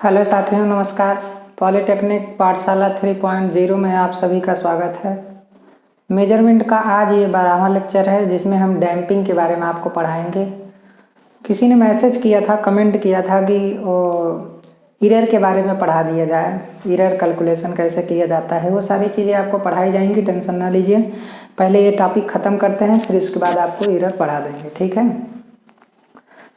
Hello साथियों, नमस्कार। Polytechnic पाठशाला 3.0 में आप सभी का स्वागत है। मेजरमेंट का आज ये 12वां लेक्चर है जिसमें हम डैम्पिंग के बारे में आपको पढ़ाएंगे। किसी ने मैसेज किया था, कमेंट किया था कि इरर के बारे में पढ़ा दिया जाए, इरर कैलकुलेशन कैसे किया जाता है। वो सारी चीज़ें आपको पढ़ाई जाएंगी, टेंशन ना लीजिए। पहले ये टॉपिक ख़त्म करते हैं, फिर उसके बाद आपको इरर पढ़ा देंगे, ठीक है।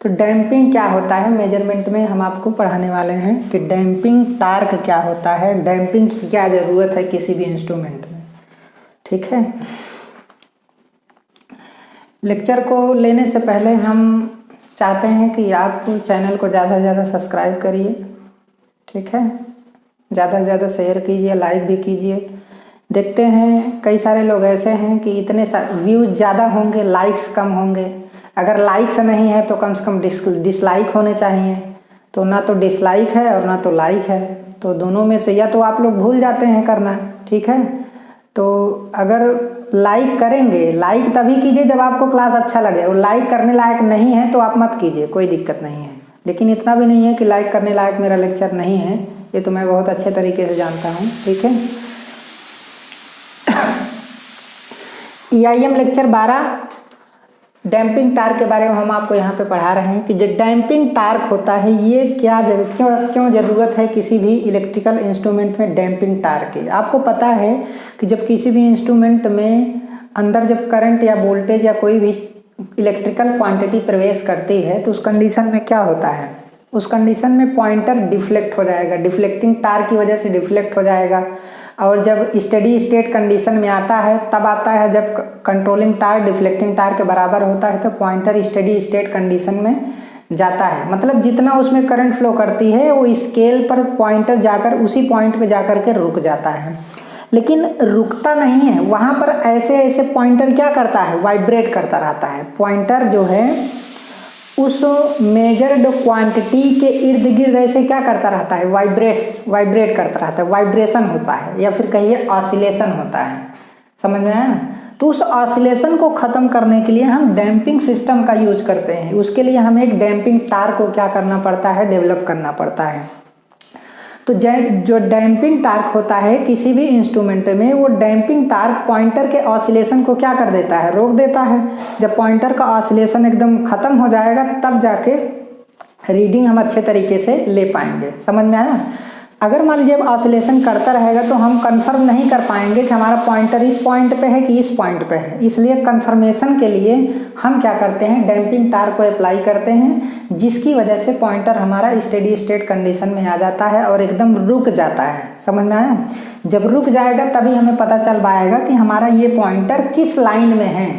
तो डैम्पिंग क्या होता है, मेजरमेंट में हम आपको पढ़ाने वाले हैं कि डैम्पिंग टार्क क्या होता है, डैम्पिंग की क्या ज़रूरत है किसी भी इंस्ट्रूमेंट में, ठीक है। लेक्चर को लेने से पहले हम चाहते हैं कि आप चैनल को ज़्यादा से ज़्यादा सब्सक्राइब करिए, ठीक है। ज़्यादा से ज़्यादा शेयर कीजिए, लाइक भी कीजिए। देखते हैं कई सारे लोग ऐसे हैं कि इतने व्यूज़ ज़्यादा होंगे, लाइक्स कम होंगे। अगर लाइक्स नहीं है तो कम से कम डिसलाइक होने चाहिए। तो ना तो डिसलाइक है और ना तो लाइक है, तो दोनों में से या तो आप लोग भूल जाते हैं करना, ठीक है। तो अगर लाइक करेंगे, लाइक तभी कीजिए जब आपको क्लास अच्छा लगे, और लाइक करने लायक नहीं है तो आप मत कीजिए, कोई दिक्कत नहीं है। लेकिन इतना भी नहीं है कि लाइक करने लायक मेरा लेक्चर नहीं है, ये तो मैं बहुत अच्छे तरीके से जानता हूँ, ठीक है। EIM लेक्चर 12 डैम्पिंग टार्क के बारे में हम आपको यहाँ पे पढ़ा रहे हैं कि जो डैम्पिंग टार्क होता है ये क्यों ज़रूरत है किसी भी इलेक्ट्रिकल इंस्ट्रूमेंट में डैम्पिंग टार्क की। आपको पता है कि जब किसी भी इंस्ट्रूमेंट में अंदर जब करंट या वोल्टेज या कोई भी इलेक्ट्रिकल क्वांटिटी प्रवेश करती है तो उस कंडीशन में क्या होता है, उस कंडीशन में पॉइंटर डिफ्लेक्ट हो जाएगा, डिफ्लेक्टिंग टार्क की वजह से डिफ्लेक्ट हो जाएगा। और जब स्टेडी स्टेट कंडीशन में आता है तब आता है जब कंट्रोलिंग टार्क डिफ्लेक्टिंग टार्क के बराबर होता है तो पॉइंटर स्टेडी स्टेट कंडीशन में जाता है। मतलब जितना उसमें करंट फ्लो करती है वो स्केल पर पॉइंटर जाकर उसी पॉइंट पे जाकर के रुक जाता है। लेकिन रुकता नहीं है, वहाँ पर ऐसे ऐसे पॉइंटर क्या करता है, वाइब्रेट करता रहता है। पॉइंटर जो है उस मेजर्ड क्वांटिटी के इर्द गिर्द ऐसे क्या करता रहता है, वाइब्रेट करता रहता है, वाइब्रेशन होता है या फिर कहिए ऑसिलेशन होता है। समझ में आया। तो उस ऑसिलेशन को ख़त्म करने के लिए हम डैम्पिंग सिस्टम का यूज करते हैं। उसके लिए हमें एक डैम्पिंग टार्क को क्या करना पड़ता है, डेवलप करना पड़ता है। तो जो डैम्पिंग टार्क होता है किसी भी इंस्ट्रूमेंट में, वो डैम्पिंग टार्क पॉइंटर के ऑसिलेशन को क्या कर देता है, रोक देता है। जब पॉइंटर का ऑसिलेशन एकदम ख़त्म हो जाएगा तब जाके रीडिंग हम अच्छे तरीके से ले पाएंगे। समझ में आया। अगर मान लीजिए ऑसिलेशन करता रहेगा तो हम कंफर्म नहीं कर पाएंगे कि हमारा पॉइंटर इस पॉइंट पे है कि इस पॉइंट पे है। इसलिए कंफर्मेशन के लिए हम क्या करते हैं, डैम्पिंग टार्क को अप्लाई करते हैं, जिसकी वजह से पॉइंटर हमारा स्टेडी स्टेट कंडीशन में आ जाता है और एकदम रुक जाता है। समझ में आया। जब रुक जाएगा तभी हमें पता चल पाएगा कि हमारा ये पॉइंटर किस लाइन में है।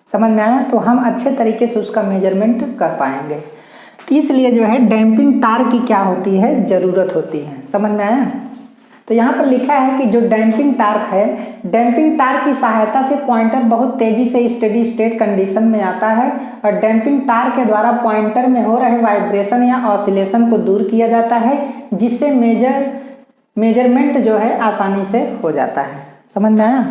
समझ में आया। तो हम अच्छे तरीके से उसका मेजरमेंट कर पाएंगे। इसलिए जो है डैम्पिंग टार्क की क्या होती है, ज़रूरत होती है। समझ में आया। तो यहाँ पर लिखा है कि जो डैम्पिंग टार्क है, डैम्पिंग टार्क की सहायता से पॉइंटर बहुत तेजी से स्टेडी स्टेट कंडीशन में आता है और डैम्पिंग टार्क के द्वारा पॉइंटर में हो रहे वाइब्रेशन या ऑसिलेशन को दूर किया जाता है, जिससे मेजरमेंट जो है आसानी से हो जाता है। समझ में आया।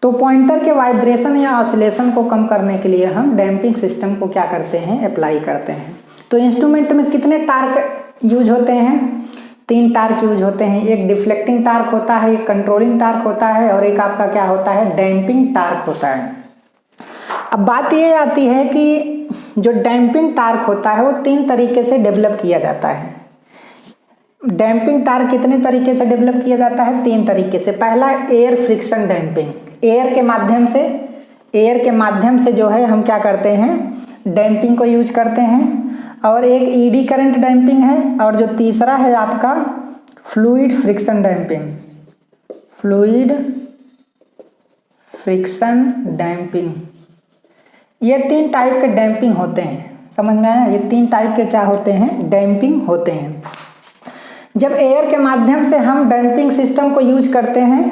तो पॉइंटर के वाइब्रेशन या ऑसिलेशन को कम करने के लिए हम डैम्पिंग सिस्टम को क्या करते हैं, अप्लाई करते हैं। तो इंस्ट्रूमेंट में कितने टार्क यूज होते हैं, 3 टार्क यूज होते हैं। एक डिफ्लेक्टिंग टार्क होता है, एक कंट्रोलिंग टार्क होता है और एक आपका क्या होता है, डैम्पिंग टार्क होता है। अब बात ये आती है कि जो डैम्पिंग टार्क होता है वो 3 तरीके से डेवलप किया जाता है। डैम्पिंग टार्क कितने तरीके से डेवलप किया जाता है, 3 तरीके से। पहला एयर फ्रिक्शन डैम्पिंग, एयर के माध्यम से जो है हम क्या करते हैं, डैम्पिंग को यूज करते हैं। और एक ईडी करंट डैम्पिंग है और जो तीसरा है आपका फ्लूइड फ्रिक्शन डैम्पिंग। ये 3 टाइप के डैम्पिंग होते हैं। समझ में आया। ये 3 टाइप के क्या होते हैं, डैम्पिंग होते हैं। जब एयर के माध्यम से हम डैम्पिंग सिस्टम को यूज करते हैं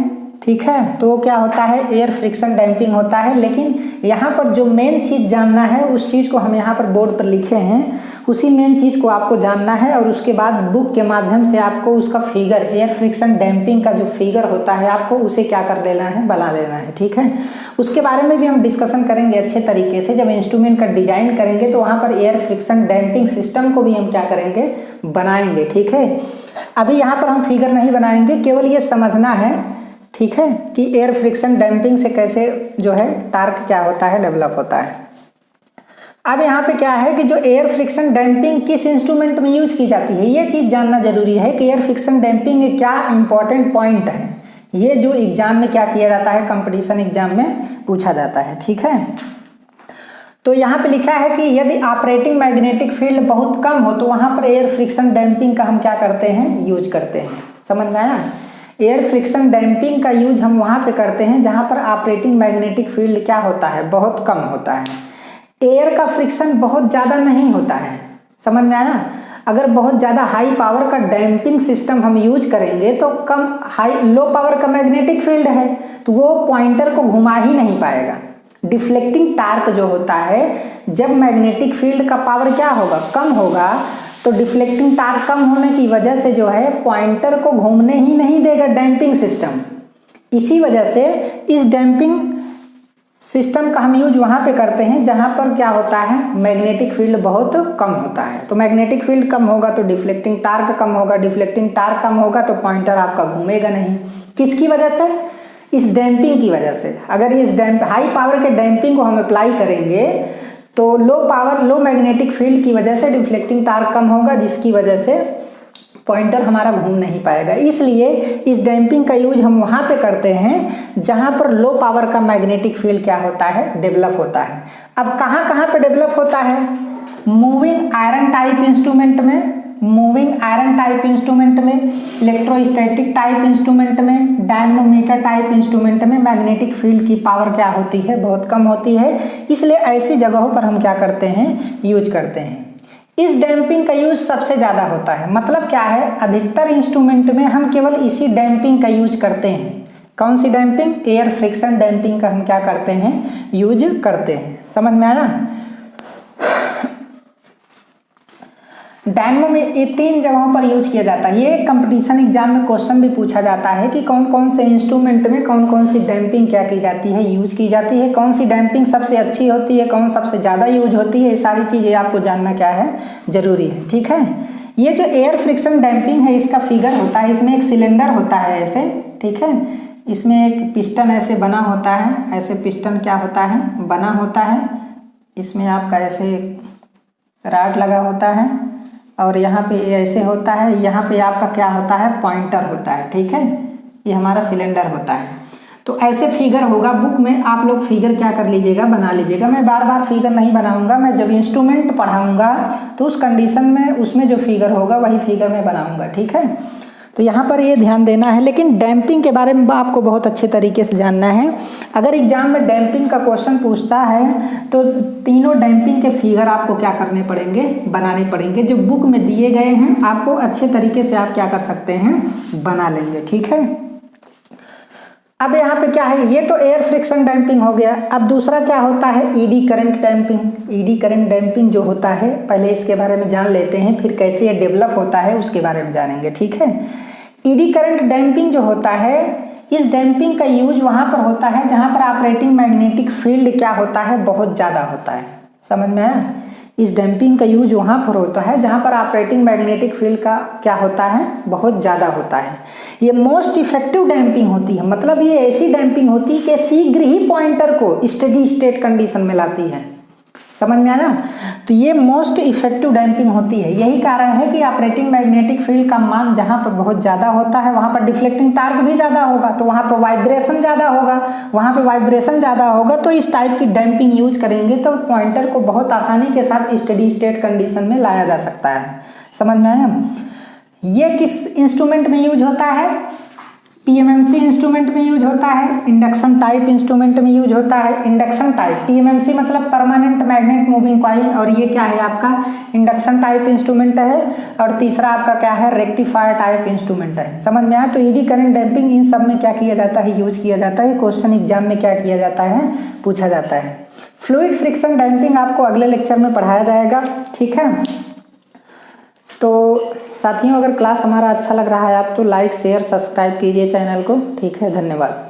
ठीक है। तो क्या होता है, एयर फ्रिक्शन डैम्पिंग होता है। लेकिन यहाँ पर जो मेन चीज़ जानना है उस चीज़ को हम यहाँ पर बोर्ड पर लिखे हैं, उसी मेन चीज़ को आपको जानना है और उसके बाद बुक के माध्यम से आपको उसका फिगर, एयर फ्रिक्शन डैम्पिंग का जो फिगर होता है आपको उसे क्या कर लेना है, बना लेना है। ठीक है, उसके बारे में भी हम डिस्कशन करेंगे अच्छे तरीके से। जब इंस्ट्रूमेंट का डिजाइन करेंगे तो वहाँ पर एयर फ्रिक्शन डैम्पिंग सिस्टम को भी हम क्या करेंगे, बनाएंगे। ठीक है, अभी यहाँ पर हम फिगर नहीं बनाएंगे, केवल ये समझना है, ठीक है, कि एयर फ्रिक्शन डैम्पिंग से कैसे जो है टार्क क्या होता है, डेवलप होता है। अब यहाँ पे क्या है कि जो एयर फ्रिक्शन डैम्पिंग किस इंस्ट्रूमेंट में यूज की जाती है, ये चीज़ जानना जरूरी है कि एयर फ्रिक्शन डैम्पिंग में क्या इंपॉर्टेंट पॉइंट है। ये जो एग्जाम में क्या किया जाता है, कंपटीशन एग्जाम में पूछा जाता है। ठीक है, तो यहाँ पे लिखा है कि यदि ऑपरेटिंग मैग्नेटिक फील्ड बहुत कम हो तो वहाँ पर एयर फ्रिक्शन डैम्पिंग का हम क्या करते हैं, यूज करते हैं। समझ में आया, एयर फ्रिक्शन डैम्पिंग का यूज हम वहाँ पे करते हैं जहाँ पर ऑपरेटिंग मैग्नेटिक फील्ड क्या होता है, बहुत कम होता है। एयर का फ्रिक्शन बहुत ज़्यादा नहीं होता है। समझ में आया, अगर बहुत ज़्यादा हाई पावर का डैम्पिंग सिस्टम हम यूज करेंगे तो लो पावर का मैग्नेटिक फील्ड है तो वो पॉइंटर को घुमा ही नहीं पाएगा। डिफ्लेक्टिंग टार्क जो होता है, जब मैग्नेटिक फील्ड का पावर क्या होगा, कम होगा, तो डिफ्लेक्टिंग टार्क कम होने की वजह से जो है पॉइंटर को घूमने ही नहीं देगा डैम्पिंग सिस्टम। इसी वजह से इस डैम्पिंग सिस्टम का हम यूज वहाँ पे करते हैं जहाँ पर क्या होता है, मैग्नेटिक फील्ड बहुत कम होता है। तो मैग्नेटिक फील्ड कम होगा तो डिफ्लेक्टिंग टार्क कम होगा, डिफ्लेक्टिंग टार्क कम होगा तो पॉइंटर आपका घूमेगा नहीं। किसकी वजह से, इस डैम्पिंग की वजह से। अगर इस हाई पावर के डैम्पिंग को हम अप्लाई करेंगे तो लो मैग्नेटिक फील्ड की वजह से डिफ्लेक्टिंग टार्क कम होगा, जिसकी वजह से पॉइंटर हमारा घूम नहीं पाएगा। इसलिए इस डैम्पिंग का यूज हम वहाँ पे करते हैं जहाँ पर लो पावर का मैग्नेटिक फील्ड क्या होता है, डेवलप होता है। अब कहाँ कहाँ पे डेवलप होता है, मूविंग आयरन टाइप इंस्ट्रूमेंट में, इलेक्ट्रोस्टैटिक टाइप इंस्ट्रूमेंट में, डायनमोमीटर टाइप इंस्ट्रूमेंट में मैग्नेटिक फील्ड की पावर क्या होती है, बहुत कम होती है। इसलिए ऐसी जगहों पर हम क्या करते हैं, यूज करते हैं। इस डैम्पिंग का यूज सबसे ज़्यादा होता है। मतलब क्या है, अधिकतर इंस्ट्रूमेंट में हम केवल इसी डैम्पिंग का यूज करते हैं। कौन सी डैम्पिंग, एयर फ्रिक्शन डैम्पिंग का हम क्या करते हैं, यूज करते हैं। समझ में आया, डायनमो में ये 3 जगहों पर यूज किया जाता है। ये कंपटीशन एग्जाम में क्वेश्चन भी पूछा जाता है कि कौन कौन से इंस्ट्रूमेंट में कौन कौन सी डैम्पिंग क्या की जाती है, यूज की जाती है, कौन सी डैम्पिंग सबसे अच्छी होती है, कौन सबसे ज़्यादा यूज होती है। ये सारी चीज़ें आपको जानना क्या है, जरूरी है। ठीक है, ये जो एयर फ्रिक्शन डैम्पिंग है इसका फिगर होता है, इसमें एक सिलेंडर होता है ऐसे, ठीक है, इसमें एक पिस्टन ऐसे बना होता है, ऐसे पिस्टन क्या होता है, बना होता है। इसमें आपका ऐसे राड लगा होता है और यहाँ पे ऐसे होता है, यहाँ पे आपका क्या होता है, पॉइंटर होता है। ठीक है, ये हमारा सिलेंडर होता है। तो ऐसे फिगर होगा, बुक में आप लोग फिगर क्या कर लीजिएगा, बना लीजिएगा। मैं बार बार फिगर नहीं बनाऊंगा, मैं जब इंस्ट्रूमेंट पढ़ाऊंगा तो उस कंडीशन में उसमें जो फिगर होगा वही फिगर मैं बनाऊंगा। ठीक है, तो यहाँ पर ये ध्यान देना है। लेकिन डैम्पिंग के बारे में आपको बहुत अच्छे तरीके से जानना है। अगर एग्जाम में डैम्पिंग का क्वेश्चन पूछता है तो तीनों डैम्पिंग के फिगर आपको क्या करने पड़ेंगे, बनाने पड़ेंगे। जो बुक में दिए गए हैं आपको अच्छे तरीके से आप क्या कर सकते हैं, बना लेंगे। ठीक है, अब यहाँ पे क्या है, ये तो एयर फ्रिक्शन डैम्पिंग हो गया। अब दूसरा क्या होता है, eddy current damping. Eddy current damping जो होता है, पहले इसके बारे में जान लेते हैं, फिर कैसे ये डेवलप होता है उसके बारे में जानेंगे। ठीक है, ईडी करंट डैम्पिंग जो होता है, इस डैम्पिंग का यूज वहाँ पर होता है जहाँ पर ऑपरेटिंग मैग्नेटिक फील्ड क्या होता है, बहुत ज़्यादा होता है। समझ में आया, इस डैम्पिंग का यूज वहाँ पर होता है जहाँ पर ऑपरेटिंग मैग्नेटिक फील्ड का क्या होता है, बहुत ज़्यादा होता है। ये मोस्ट इफेक्टिव डैम्पिंग होती है, मतलब ये ऐसी डैम्पिंग होती है कि शीघ्र ही पॉइंटर को स्टेडी स्टेट कंडीशन में लाती है। समझ में आया, तो ये मोस्ट इफेक्टिव डैम्पिंग होती है। यही कारण है कि ऑपरेटिंग मैग्नेटिक फील्ड का मान जहाँ पर बहुत ज़्यादा होता है वहाँ पर डिफ्लेक्टिंग टार्क भी ज़्यादा होगा, तो वहाँ पर वाइब्रेशन ज़्यादा होगा, तो इस टाइप की डैम्पिंग यूज करेंगे तो पॉइंटर को बहुत आसानी के साथ स्टेडी स्टेट कंडीशन में लाया जा सकता है। समझ में आया, ये किस इंस्ट्रूमेंट में यूज होता है, पीएमएमसी इंस्ट्रूमेंट में यूज होता है, इंडक्शन टाइप इंस्ट्रूमेंट में यूज होता है। इंडक्शन टाइप, पीएमएमसी मतलब परमानेंट मैग्नेट मूविंग कॉइल, और ये क्या है आपका इंडक्शन टाइप इंस्ट्रूमेंट है। और तीसरा आपका क्या है, रेक्टिफायर टाइप इंस्ट्रूमेंट है। समझ में आया? तो एडी करंट डैम्पिंग इन सब में क्या किया जाता है, यूज किया जाता है। क्वेश्चन एग्जाम में क्या किया जाता है, पूछा जाता है। फ्लूइड फ्रिक्शन डैम्पिंग आपको अगले लेक्चर में पढ़ाया जाएगा, ठीक है। तो साथियों, अगर क्लास हमारा अच्छा लग रहा है आप तो लाइक शेयर सब्सक्राइब कीजिए चैनल को, ठीक है। धन्यवाद।